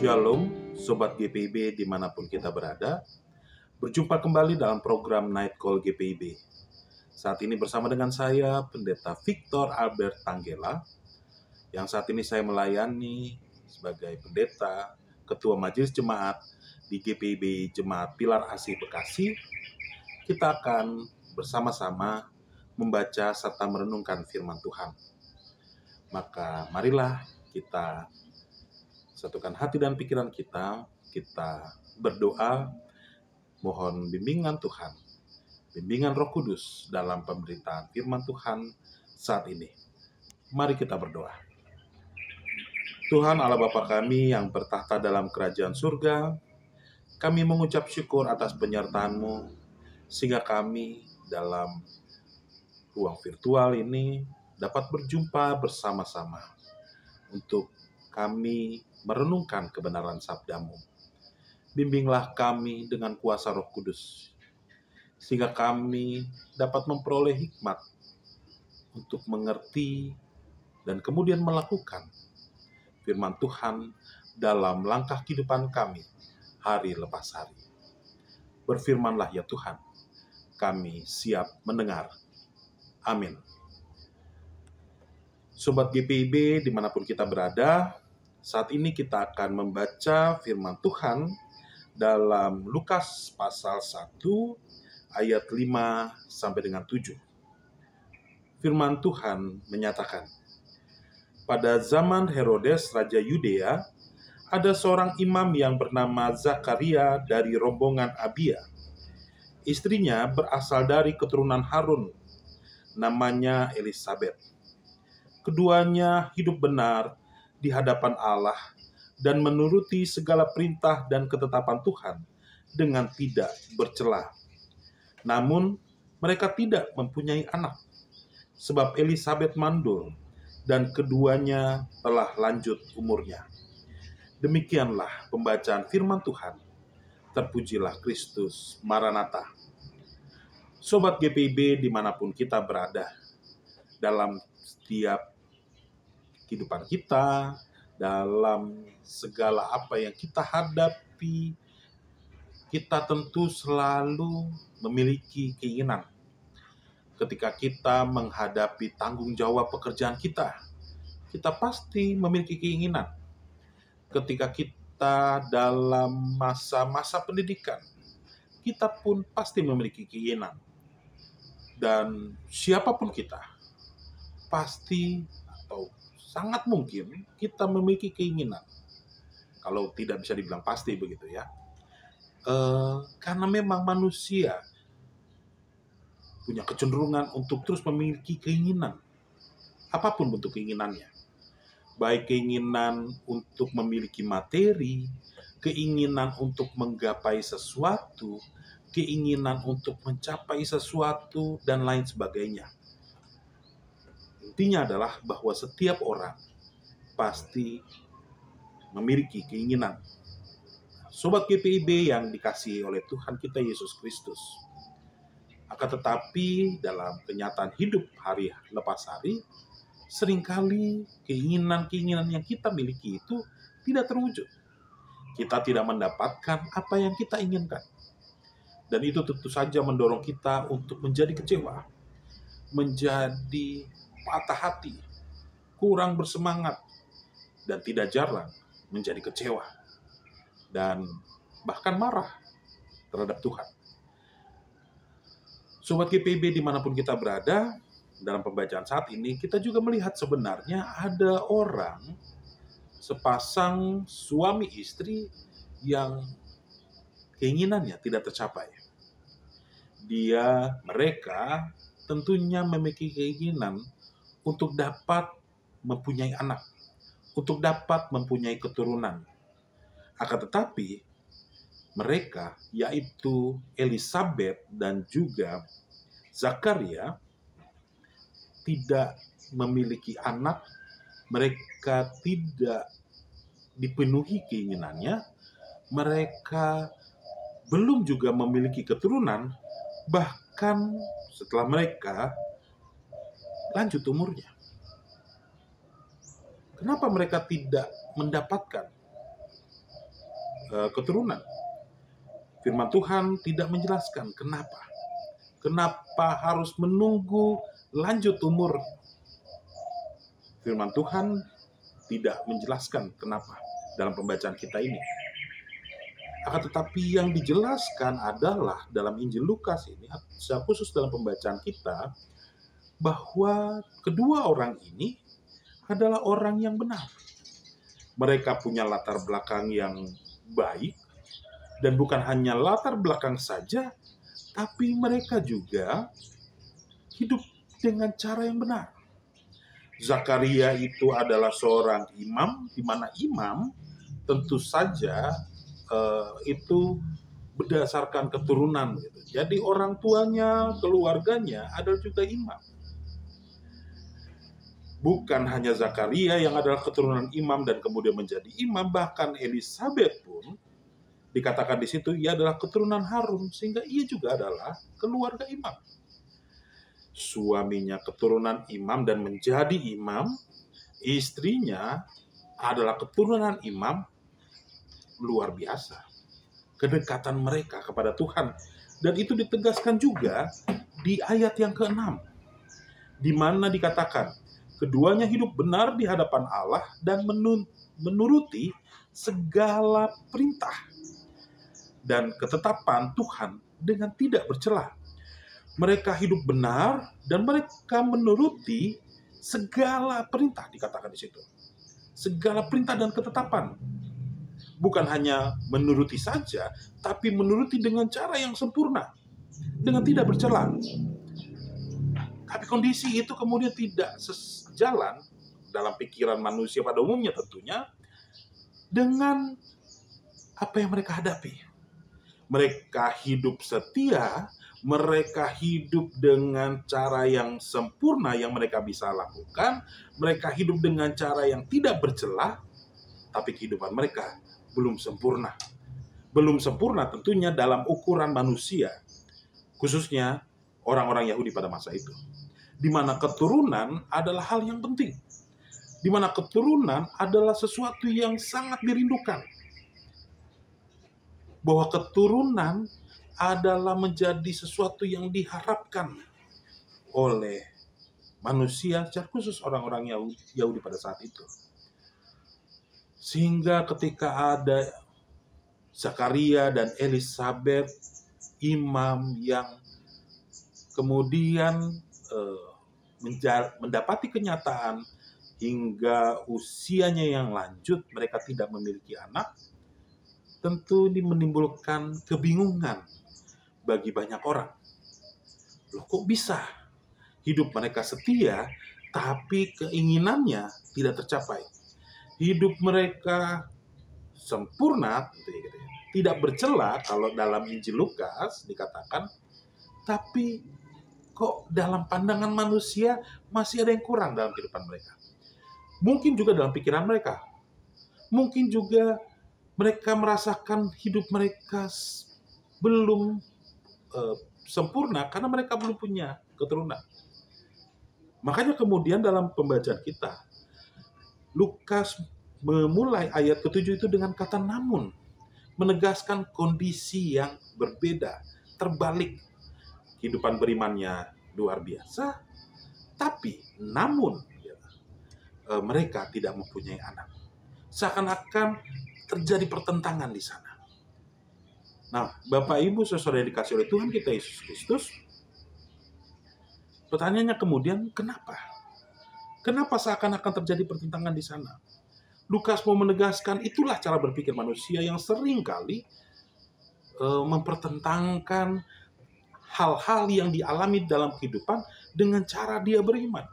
Shalom, Sobat GPIB dimanapun kita berada. Berjumpa kembali dalam program Night Call GPIB. Saat ini bersama dengan saya, Pendeta Victor Albert Tanggela, yang saat ini saya melayani sebagai pendeta, Ketua Majelis Jemaat di GPIB Jemaat Pilar Asih Bekasi. Kita akan bersama-sama membaca serta merenungkan firman Tuhan. Maka marilah kita satukan hati dan pikiran kita berdoa, mohon bimbingan Tuhan, bimbingan Roh Kudus dalam pemberitaan firman Tuhan saat ini. Mari kita berdoa. Tuhan Allah Bapa kami yang bertahta dalam kerajaan surga, kami mengucap syukur atas penyertaan-Mu, sehingga kami dalam ruang virtual ini dapat berjumpa bersama-sama untuk kami merenungkan kebenaran sabda-Mu. Bimbinglah kami dengan kuasa Roh Kudus, sehingga kami dapat memperoleh hikmat untuk mengerti dan kemudian melakukan firman Tuhan dalam langkah kehidupan kami hari lepas hari. Berfirmanlah ya Tuhan, kami siap mendengar. Amin. Sobat GPIB dimanapun kita berada, saat ini kita akan membaca firman Tuhan dalam Lukas pasal 1 ayat 5 sampai dengan 7. Firman Tuhan menyatakan, pada zaman Herodes Raja Yudea, ada seorang imam yang bernama Zakaria dari rombongan Abia. Istrinya berasal dari keturunan Harun, namanya Elisabet. Keduanya hidup benar di hadapan Allah dan menuruti segala perintah dan ketetapan Tuhan dengan tidak bercela. Namun mereka tidak mempunyai anak, sebab Elisabet mandul dan keduanya telah lanjut umurnya. Demikianlah pembacaan firman Tuhan. Terpujilah Kristus Maranatha. Sobat GPIB dimanapun kita berada, dalam setiap kehidupan kita, dalam segala apa yang kita hadapi, kita tentu selalu memiliki keinginan. Ketika kita menghadapi tanggung jawab pekerjaan kita pasti memiliki keinginan. Ketika kita dalam masa-masa pendidikan, kita pun pasti memiliki keinginan. Dan siapapun kita, pasti atau sangat mungkin kita memiliki keinginan. Kalau tidak bisa dibilang pasti begitu ya. Karena memang manusia punya kecenderungan untuk terus memiliki keinginan. Apapun bentuk keinginannya. Baik keinginan untuk memiliki materi, keinginan untuk menggapai sesuatu, keinginan untuk mencapai sesuatu, dan lain sebagainya. Intinya adalah bahwa setiap orang pasti memiliki keinginan. Sobat GPIB yang dikasihi oleh Tuhan kita Yesus Kristus. Akan tetapi dalam kenyataan hidup hari lepas hari, seringkali keinginan-keinginan yang kita miliki itu tidak terwujud. Kita tidak mendapatkan apa yang kita inginkan. Dan itu tentu saja mendorong kita untuk menjadi kecewa, menjadi patah hati, kurang bersemangat, dan tidak jarang menjadi kecewa, dan bahkan marah terhadap Tuhan. Sobat GPIB dimanapun kita berada, dalam pembacaan saat ini kita juga melihat sebenarnya ada orang, sepasang suami istri yang keinginannya tidak tercapai. Mereka tentunya memiliki keinginan untuk dapat mempunyai anak, untuk dapat mempunyai keturunan. Akan tetapi, mereka, yaitu Elisabet dan juga Zakaria, tidak memiliki anak, mereka tidak dipenuhi keinginannya, mereka belum juga memiliki keturunan, bahkan setelah mereka lanjut umurnya. Kenapa mereka tidak mendapatkan keturunan. Firman Tuhan tidak menjelaskan kenapa. Kenapa harus menunggu lanjut umur. Firman Tuhan tidak menjelaskan kenapa dalam pembacaan kita ini. Akan tetapi yang dijelaskan adalah dalam Injil Lukas ini, secara khusus dalam pembacaan kita, bahwa kedua orang ini adalah orang yang benar. Mereka punya latar belakang yang baik, dan bukan hanya latar belakang saja, tapi mereka juga hidup dengan cara yang benar. Zakaria itu adalah seorang imam, di mana imam tentu saja itu berdasarkan keturunan. Jadi orang tuanya, keluarganya adalah juga imam. Bukan hanya Zakaria yang adalah keturunan imam dan kemudian menjadi imam, bahkan Elisabeth pun dikatakan di situ ia adalah keturunan Harun, sehingga ia juga adalah keluarga imam. Suaminya keturunan imam dan menjadi imam, istrinya adalah keturunan imam. Luar biasa kedekatan mereka kepada Tuhan, dan itu ditegaskan juga di ayat yang ke-6, di mana dikatakan keduanya hidup benar di hadapan Allah dan menuruti segala perintah dan ketetapan Tuhan dengan tidak bercela. Mereka hidup benar dan mereka menuruti segala perintah, dikatakan di situ. Segala perintah dan ketetapan. Bukan hanya menuruti saja, tapi menuruti dengan cara yang sempurna, dengan tidak bercela. Tapi kondisi itu kemudian tidak sejalan dalam pikiran manusia pada umumnya tentunya dengan apa yang mereka hadapi. Mereka hidup setia, mereka hidup dengan cara yang sempurna yang mereka bisa lakukan, mereka hidup dengan cara yang tidak bercela, tapi kehidupan mereka belum sempurna. Belum sempurna tentunya dalam ukuran manusia, khususnya orang-orang Yahudi pada masa itu. Di mana keturunan adalah hal yang penting. Di mana keturunan adalah sesuatu yang sangat dirindukan. Bahwa keturunan adalah menjadi sesuatu yang diharapkan oleh manusia, secara khusus orang-orang Yahudi pada saat itu. Sehingga ketika ada Zakaria dan Elisabeth, imam yang kemudian mendapati kenyataan hingga usianya yang lanjut, mereka tidak memiliki anak, tentu ini menimbulkan kebingungan bagi banyak orang. Loh, kok bisa hidup mereka setia, tapi keinginannya tidak tercapai? Hidup mereka sempurna, tidak bercela kalau dalam Injil Lukas dikatakan, tapi kok dalam pandangan manusia masih ada yang kurang dalam kehidupan mereka. Mungkin juga dalam pikiran mereka. Mungkin juga mereka merasakan hidup mereka belum sempurna karena mereka belum punya keturunan. Makanya kemudian dalam pembacaan kita, Lukas memulai ayat ke-7 itu dengan kata namun, menegaskan kondisi yang berbeda, terbalik. Kehidupan berimannya luar biasa, tapi namun mereka tidak mempunyai anak. Seakan-akan terjadi pertentangan di sana. Nah, Bapak Ibu saudara yang dikasih oleh Tuhan kita Yesus Kristus, pertanyaannya kemudian kenapa? Kenapa seakan-akan terjadi pertentangan di sana? Lukas mau menegaskan itulah cara berpikir manusia yang sering kali mempertentangkan hal-hal yang dialami dalam kehidupan dengan cara dia beriman,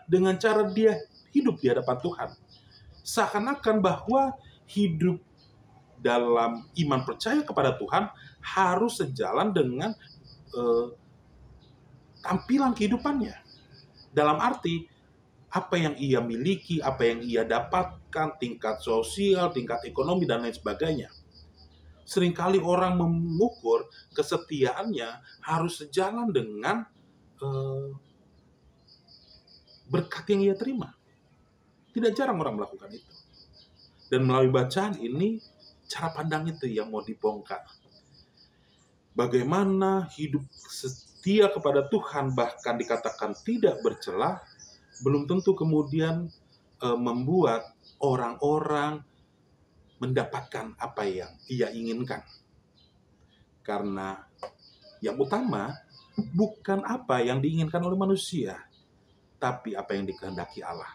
dengan cara dia hidup di hadapan Tuhan. Seakan-akan bahwa hidup dalam iman percaya kepada Tuhan harus sejalan dengan tampilan kehidupannya. Dalam arti, apa yang ia miliki, apa yang ia dapatkan, tingkat sosial, tingkat ekonomi, dan lain sebagainya. Seringkali orang mengukur kesetiaannya harus sejalan dengan berkat yang ia terima. Tidak jarang orang melakukan itu. Dan melalui bacaan ini, cara pandang itu yang mau dibongkar. Bagaimana hidup setia kepada Tuhan bahkan dikatakan tidak bercelah, belum tentu kemudian membuat orang-orang mendapatkan apa yang ia inginkan. Karena yang utama bukan apa yang diinginkan oleh manusia, tapi apa yang dikehendaki Allah.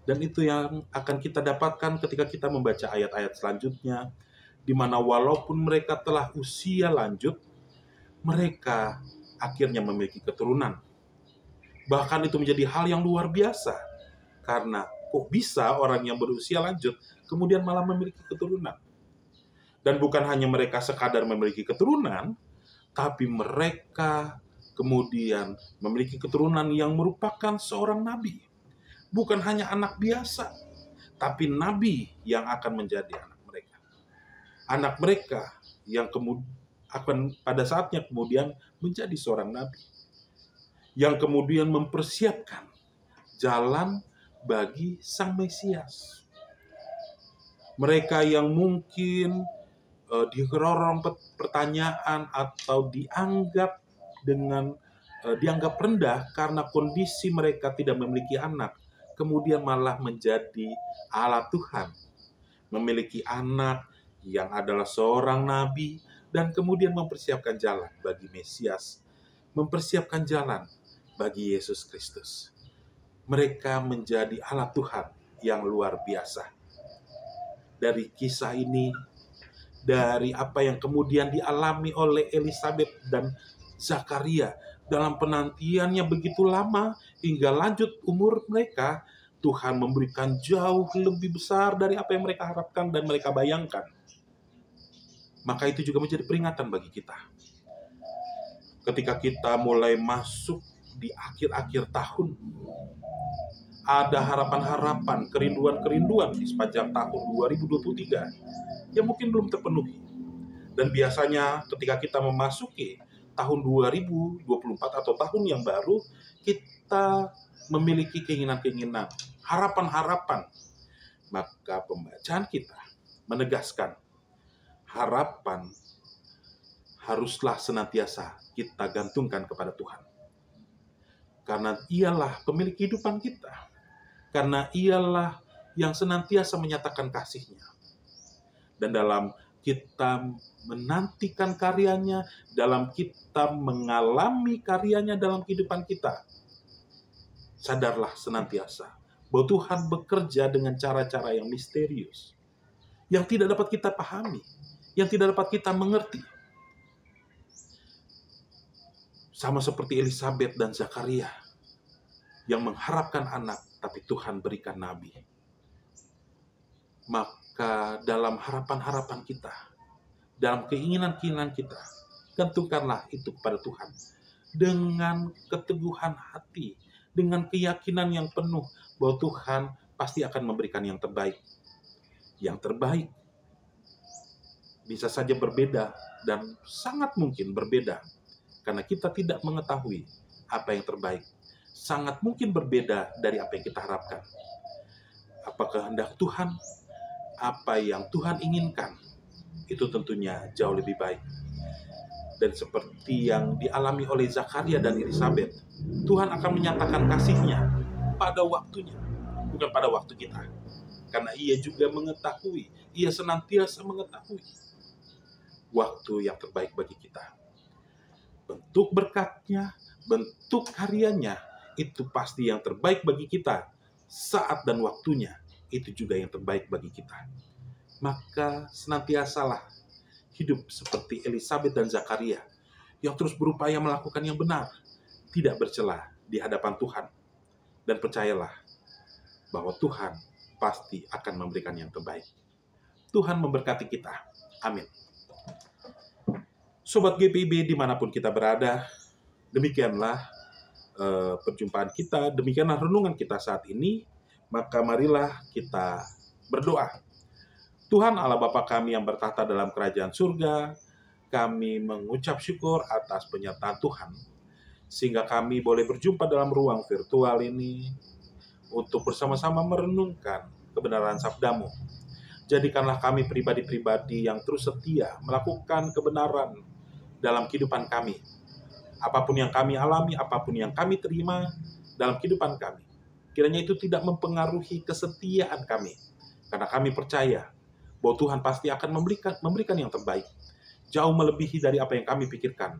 Dan itu yang akan kita dapatkan ketika kita membaca ayat-ayat selanjutnya, di mana walaupun mereka telah usia lanjut, mereka akhirnya memiliki keturunan. Bahkan itu menjadi hal yang luar biasa, karena kok bisa orang yang berusia lanjut kemudian malah memiliki keturunan. Dan bukan hanya mereka sekadar memiliki keturunan, tapi mereka kemudian memiliki keturunan yang merupakan seorang nabi. Bukan hanya anak biasa, tapi nabi yang akan menjadi anak mereka. Anak mereka yang akan pada saatnya kemudian menjadi seorang nabi. Yang kemudian mempersiapkan jalan bagi Sang Mesias. Mereka yang mungkin digerorong pertanyaan atau dianggap rendah karena kondisi mereka tidak memiliki anak, kemudian malah menjadi alat Tuhan, memiliki anak yang adalah seorang nabi dan kemudian mempersiapkan jalan bagi Mesias, mempersiapkan jalan bagi Yesus Kristus. Mereka menjadi alat Tuhan yang luar biasa. Dari kisah ini, dari apa yang kemudian dialami oleh Elisabet dan Zakaria dalam penantiannya begitu lama hingga lanjut umur mereka, Tuhan memberikan jauh lebih besar dari apa yang mereka harapkan dan mereka bayangkan. Maka itu juga menjadi peringatan bagi kita. Ketika kita mulai masuk di akhir-akhir tahun, ada harapan-harapan, kerinduan-kerinduan di sepanjang tahun 2023 yang mungkin belum terpenuhi. Dan biasanya ketika kita memasuki tahun 2024 atau tahun yang baru, kita memiliki keinginan-keinginan, harapan-harapan. Maka pembacaan kita menegaskan harapan haruslah senantiasa kita gantungkan kepada Tuhan. Karena ialah pemilik kehidupan kita. Karena ialah yang senantiasa menyatakan kasih-Nya. Dan dalam kita menantikan karyanya, dalam kita mengalami karyanya dalam kehidupan kita, sadarlah senantiasa bahwa Tuhan bekerja dengan cara-cara yang misterius, yang tidak dapat kita pahami, yang tidak dapat kita mengerti. Sama seperti Elisabet dan Zakaria yang mengharapkan anak, tapi Tuhan berikan nabi. Maka dalam harapan-harapan kita, dalam keinginan-keinginan kita, gantungkanlah itu kepada Tuhan. Dengan keteguhan hati, dengan keyakinan yang penuh bahwa Tuhan pasti akan memberikan yang terbaik. Yang terbaik bisa saja berbeda dan sangat mungkin berbeda karena kita tidak mengetahui apa yang terbaik. Sangat mungkin berbeda dari apa yang kita harapkan. Apa kehendak Tuhan, apa yang Tuhan inginkan, itu tentunya jauh lebih baik. Dan seperti yang dialami oleh Zakaria dan Elisabet, Tuhan akan menyatakan kasih-Nya pada waktunya, bukan pada waktu kita. Karena Ia juga mengetahui, Ia senantiasa mengetahui waktu yang terbaik bagi kita. Bentuk berkat-Nya, bentuk karyanya, itu pasti yang terbaik bagi kita. Saat dan waktunya, itu juga yang terbaik bagi kita. Maka senantiasalah hidup seperti Elisabet dan Zakaria, yang terus berupaya melakukan yang benar, tidak bercela di hadapan Tuhan. Dan percayalah bahwa Tuhan pasti akan memberikan yang terbaik. Tuhan memberkati kita. Amin. Sobat GPIB dimanapun kita berada, demikianlah perjumpaan kita, demikianlah renungan kita saat ini. Maka marilah kita berdoa. Tuhan Allah Bapa kami yang bertahta dalam kerajaan surga, kami mengucap syukur atas penyertaan Tuhan, sehingga kami boleh berjumpa dalam ruang virtual ini untuk bersama-sama merenungkan kebenaran sabda-Mu. Jadikanlah kami pribadi-pribadi yang terus setia melakukan kebenaran dalam kehidupan kami. Apapun yang kami alami, apapun yang kami terima dalam kehidupan kami, kiranya itu tidak mempengaruhi kesetiaan kami. Karena kami percaya bahwa Tuhan pasti akan memberikan yang terbaik, jauh melebihi dari apa yang kami pikirkan.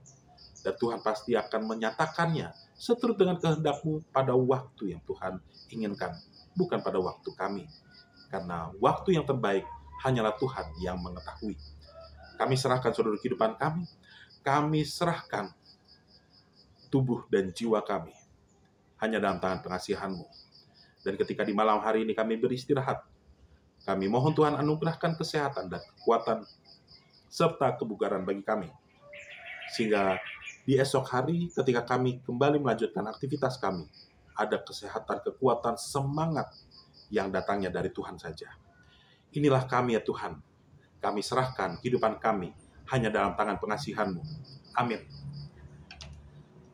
Dan Tuhan pasti akan menyatakannya seturut dengan kehendak-Mu pada waktu yang Tuhan inginkan, bukan pada waktu kami. Karena waktu yang terbaik hanyalah Tuhan yang mengetahui. Kami serahkan seluruh kehidupan kami serahkan tubuh dan jiwa kami hanya dalam tangan pengasihan-Mu. Dan ketika di malam hari ini kami beristirahat, kami mohon Tuhan anugerahkan kesehatan dan kekuatan serta kebugaran bagi kami. Sehingga di esok hari ketika kami kembali melanjutkan aktivitas kami, ada kesehatan, kekuatan, semangat yang datangnya dari Tuhan saja. Inilah kami ya Tuhan. Kami serahkan kehidupan kami hanya dalam tangan pengasihan-Mu. Amin.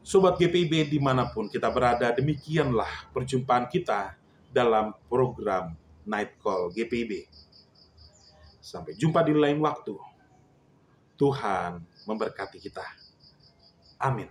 Sobat GPIB dimanapun kita berada, demikianlah perjumpaan kita dalam program Night Call GPIB. Sampai jumpa di lain waktu. Tuhan memberkati kita. Amin.